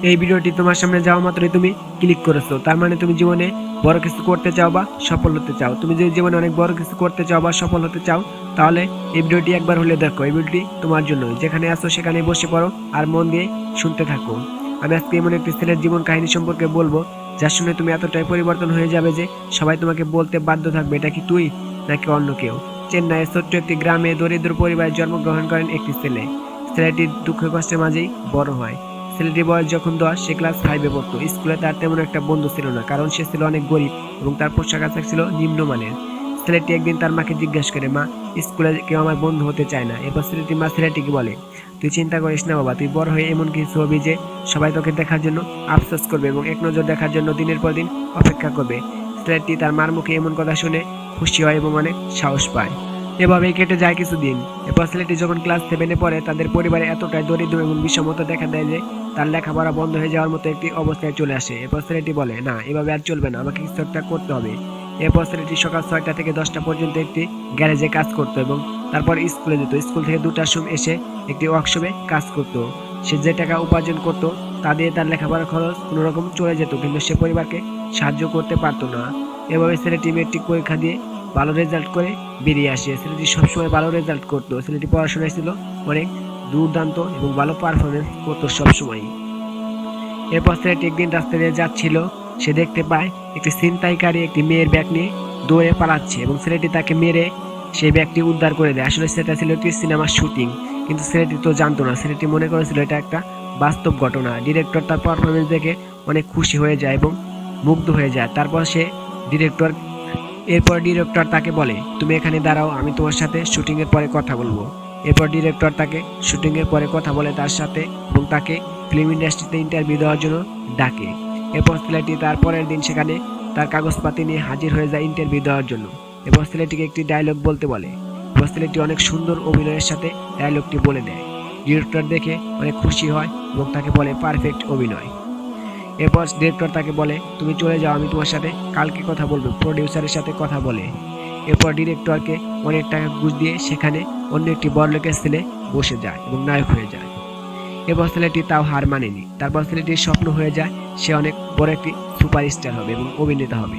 এই ভিডিওটি তোমার সামনে যাওয়া মাত্রই তুমি ক্লিক করেছো, তার মানে তুমি জীবনে বড় কিছু করতে চাও বা সফল হতে চাও। তুমি যদি জীবনে অনেক বড় কিছু করতে চাও বা সফল হতে চাও, তাহলে এই ভিডিওটি একবার হলে দেখো। এই ভিডিওটি তোমার জন্য। যেখানে আছো সেখানে বসে পড়ো আর মন দিয়ে শুনতে থাকো। আমি আজকে এমন একটি ছেলের জীবন কাহিনী সম্পর্কে বলবো, যা শুনে তুমি এতটাই পরিবর্তন হয়ে যাবে যে সবাই তোমাকে বলতে বাধ্য থাকবে, এটা কি তুই নাকি অন্য কেউ। চেন্নাইয়ের ছোট্ট একটি গ্রামে দরিদ্র পরিবারে জন্মগ্রহণ করেন একটি ছেলে। ছেলেটি দুঃখ কষ্টের মাঝেই বড় হয়। ছেলেটির বয়স যখন 10, সে ক্লাস 5-এ পড়তো। স্কুলে তার তেমন একটা বন্ধু ছিল না, কারণ সে ছিল অনেক গরিব এবং তার পোশাক আশাক ছিল নিম্নমানের। ছেলেটি একদিন তার মাকে জিজ্ঞাসা করে, মা, স্কুলে কেউ আমার বন্ধু হতে চায় না। এরপর ছেলেটির মা ছেলেটিকে বলে, তুই চিন্তা করিস না বাবা, তুই বড় হয়ে এমন কিছু হবি যে সবাই তোকে দেখার জন্য আফসোস করবে এবং এক নজর দেখার জন্য দিনের পর দিন অপেক্ষা করবে। ছেলেটি তার মার মুখে এমন কথা শুনে খুশি হয় এবং অনেক সাহস পায়। এভাবেই কেটে যায় কিছুদিন। এরপর ছেলেটি যখন ক্লাস 7-এ পড়ে, তাদের পরিবারে এতটাই দরিদ্র এবং বিষমতা দেখা দেয় যে তার লেখাপড়া বন্ধ হয়ে যাওয়ার মতো একটি অবস্থায় চলে আসে। এরপর ছেলেটি বলে, না, এভাবে আর চলবে না, আমাকে কিছু একটা করতে হবে। এরপর ছেলেটি সকাল 6টা থেকে 10টা পর্যন্ত একটি গ্যারেজে কাজ করতো এবং তারপর স্কুলে যেত। স্কুল থেকে 2টার সময় এসে একটি ওয়ার্কশপে কাজ করতো। সে যে টাকা উপার্জন করতো তা দিয়ে তার লেখাপড়ার খরচ কোনো রকম চলে যেত, কিন্তু সে পরিবারকে সাহায্য করতে পারতো না। এভাবে ছেলেটি মেট্রিক পরীক্ষা দিয়ে ভালো রেজাল্ট করে বেরিয়ে আসে। ছেলেটি সবসময় ভালো রেজাল্ট করতো। ছেলেটি পড়াশোনায় ছিল অনেক দুর্দান্ত এবং ভালো পারফরমেন্স করতো সবসময়। এরপর ছেলেটি একদিন রাস্তা দিয়ে যাচ্ছিল, সে দেখতে পায় একটি ছিনতাইকারী একটি মেয়ের ব্যাগ নিয়ে দৌড়ে পালাচ্ছে এবং ছেলেটি তাকে মেরে সেই ব্যাগটি উদ্ধার করে দেয়। আসলে সেটা ছিল একটি সিনেমার শুটিং, কিন্তু ছেলেটি তো জানতো না। ছেলেটি মনে করেছিল এটা একটা বাস্তব ঘটনা। ডিরেক্টর তার পারফরমেন্স দেখে অনেক খুশি হয়ে যায় এবং মুগ্ধ হয়ে যায়। তারপর এরপর ডিরেক্টর তাকে বলে, তুমি এখানে দাঁড়াও, আমি তোমার সাথে শুটিং এর পরে কথা বলবো। এরপর ডিরেক্টর তাকে শুটিং এর পরে কথা বলে তার সাথে এবং তাকে ফিল্ম ইন্ডাস্ট্রিতে ইন্টারভিউ দেওয়ার জন্য ডাকে। এরপর ছেলেটি তার পরের দিন সেখানে তার কাগজপাতি নিয়ে হাজির হয়ে যায় ইন্টারভিউ দেওয়ার জন্য। এরপর ছেলেটিকে একটি ডায়লগ বলতে বলে। এরপর ছেলেটি অনেক সুন্দর অভিনয়ের সাথে ডায়লগটি বলে দেয়। ডিরেক্টর দেখে অনেক খুশি হয় এবং তাকে বলে, পারফেক্ট অভিনয়। এরপর ডিরেক্টর তাকে বলে, তুমি চলে যাও, আমি তোমার সাথে কালকে কথা বলবো। প্রডিউসারের সাথে কথা বলে এরপর ডিরেক্টরকে অনেক টাকা ঘুষ দিয়ে সেখানে অন্য একটি বড়লোকের ছেলে বসে যায় এবং নায়ক হয়ে যায়। এরপর ছেলেটি তাও হার মানেনি। তারপর ছেলেটির স্বপ্ন হয়ে যায় সে অনেক বড় একটি সুপারস্টার হবে এবং অভিনেতা হবে।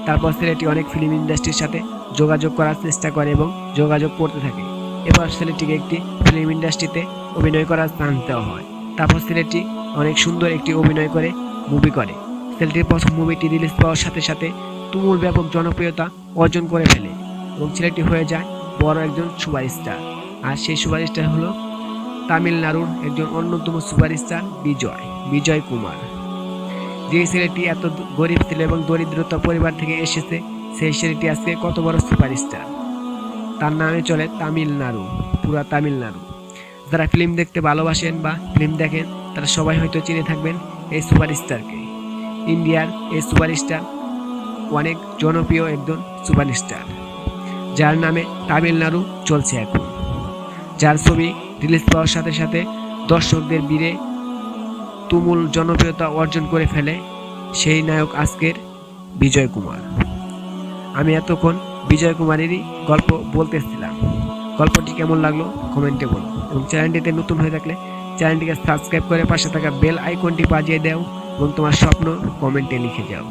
তারপর ছেলেটি অনেক ফিল্ম ইন্ডাস্ট্রির সাথে যোগাযোগ করার চেষ্টা করে এবং যোগাযোগ করতে থাকে। এরপর ছেলেটিকে একটি ফিল্ম ইন্ডাস্ট্রিতে অভিনয় করার চান্স দেওয়া হয়। তারপর ছেলেটি অনেক সুন্দর একটি অভিনয় করে মুভি করে। ছেলেটির প্রথম মুভিটি রিলিজ পাওয়ার সাথে সাথে তুমুল ব্যাপক জনপ্রিয়তা অর্জন করে ফেলে এবং ছেলেটি হয়ে যায় বড় একজন সুপারস্টার। আর সেই সুপারস্টার হলো তামিলনাড়ুর একজন অন্যতম সুপারস্টার বিজয় কুমার। যে ছেলেটি এত গরিব ছিল এবং দরিদ্রতা পরিবার থেকে এসেছে, সেই ছেলেটি আজকে কত বড় সুপারস্টার। তার নামে চলে তামিলনাড়ু, পুরা তামিলনাড়ু। যারা ফিল্ম দেখতে ভালোবাসেন বা ফিল্ম দেখেন, তারা সবাই হয়তো চিনে থাকবেন এই সুপারস্টারকে। ইন্ডিয়ার এই সুপারস্টার অনেক জনপ্রিয় একজন সুপারস্টার, যার নামে তামিলনাড়ু চলছে এখন। যার ছবি রিলিজ পাওয়ার সাথে সাথে দর্শকদের ভিড়ে তুমুল জনপ্রিয়তা অর্জন করে ফেলে, সেই নায়ক আজকের বিজয় কুমার। আমি এতক্ষণ বিজয় কুমারেরই গল্প বলতেছিলাম। গল্পটি কেমন লাগলো কমেন্টে বলো এবং চ্যানেলটিতে নতুন হয়ে থাকলে চ্যানেলটিকে সাবস্ক্রাইব করে পাশে থাকা বেল আইকনটি বাজিয়ে দাও এবং তোমার স্বপ্ন কমেন্টে লিখে যাও।